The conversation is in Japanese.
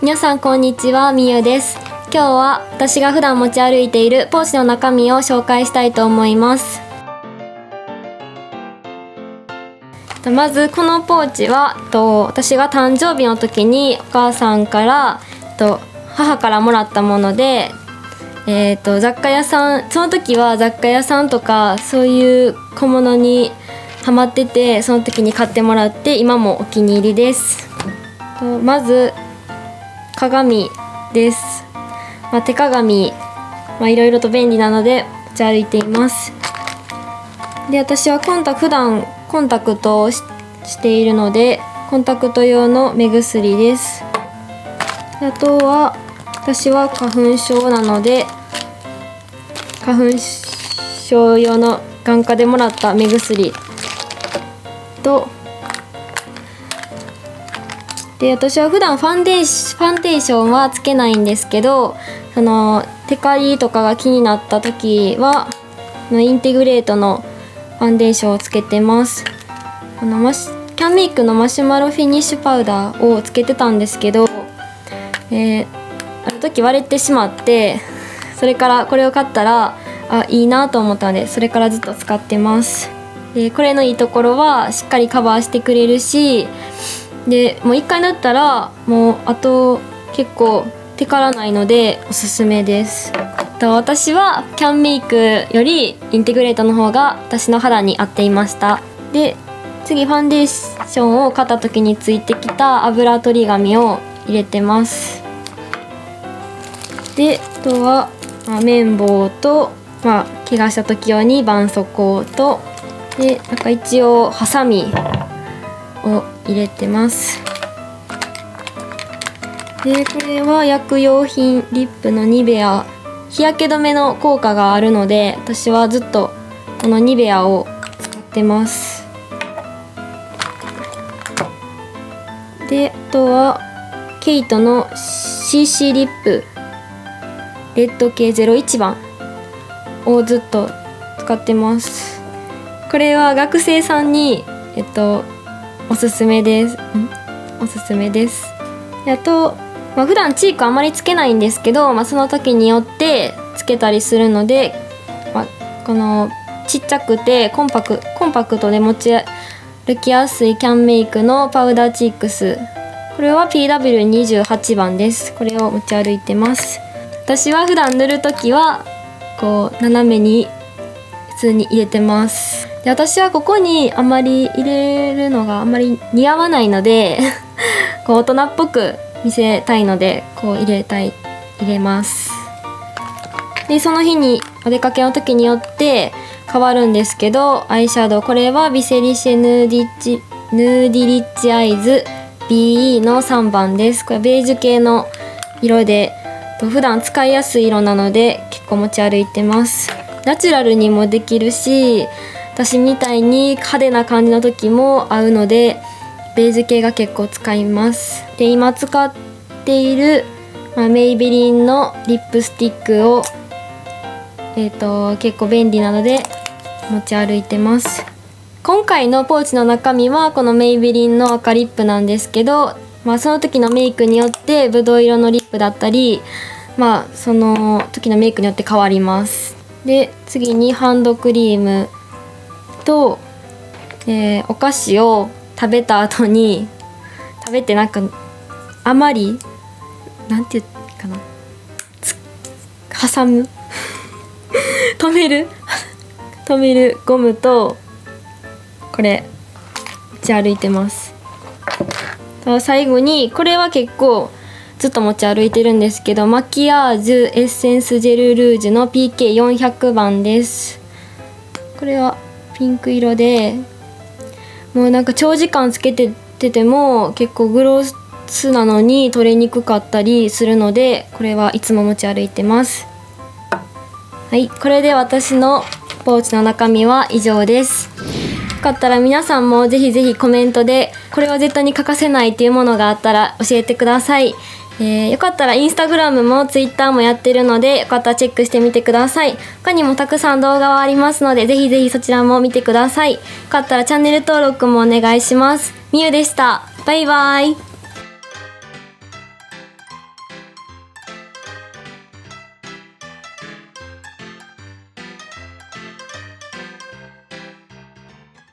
皆さんこんにちは、みゆです。今日は私が普段持ち歩いているポーチの中身を紹介したいと思います。まずこのポーチは私が誕生日の時にお母さんから母からもらったもので、雑貨屋さん、その時は雑貨屋さんとかそういう小物にハマってて、その時に買ってもらって今もお気に入りです。まず鏡です。手鏡、いろいろと便利なので持ち歩いています。で、私は普段コンタクトをしているので、コンタクト用の目薬です。あとは私は花粉症なので、花粉症用の眼科でもらった目薬と、で、私は普段ファンデーションはつけないんですけど、テカリとかが気になった時はインテグレートのファンデーションをつけてます。キャンメイクのマシュマロフィニッシュパウダーをつけてたんですけど、ある時割れてしまって、それからこれを買ったらいいなと思ったので、それからずっと使ってます。で、これのいいところはしっかりカバーしてくれるし、でもう1回塗ったらもうあと結構テカらないのでおすすめです。私はキャンメイクよりインテグレートの方が私の肌に合っていました。で、次ファンデーションを買った時についてきた油取り紙を入れてます。で、あとは綿棒と、怪我した時用に絆創膏と、で一応ハサミを入れてます。で、これは薬用品リップのニベア、日焼け止めの効果があるので、私はずっとこのニベアを使ってます。で、あとはケイトの CC リップレッド系01番をずっと使ってます。これは学生さんにおすすめです。おすすめです。あと、普段チークあまりつけないんですけど、その時によってつけたりするので、このちっちゃくてコンパクトで持ち歩きやすいキャンメイクのパウダーチークス、これは PW28 番です。これを持ち歩いてます。私は普段塗る時は斜めに普通に入れてます。で、私はここにあまり入れるのがあまり似合わないので大人っぽく見せたいので入れます。で、その日にお出かけの時によって変わるんですけど、アイシャドウ、これはビセリシェヌーディリッチアイズ BE の3番です。これベージュ系の色で、普段使いやすい色なので結構持ち歩いてます。ナチュラルにもできるし、私みたいに派手な感じの時も合うので、ベージュ系が結構使います。で、今使っている、メイベリンのリップスティックを、結構便利なので持ち歩いてます。今回のポーチの中身はこのメイベリンの赤リップなんですけど、その時のメイクによってブドウ色のリップだったり、その時のメイクによって変わります。で、次にハンドクリームと、お菓子を食べた後にあまりなんていうかな、挟む止めるゴムと、これ持ち歩いてます。最後にこれは結構ずっと持ち歩いてるんですけど、マキアージュエッセンスジェルルージュの PK400 番です。これはピンク色で、もう長時間つけてても結構グロスなのに取れにくかったりするので、これはいつも持ち歩いてます。はい、これで私のポーチの中身は以上です。よかったら皆さんもぜひぜひコメントでこれは絶対に欠かせないっていうものがあったら教えてください。よかったらインスタグラムもツイッターもやってるので、よかったらチェックしてみてください。他にもたくさん動画はありますので、ぜひぜひそちらも見てください。よかったらチャンネル登録もお願いします。みゆでした。バイバイ。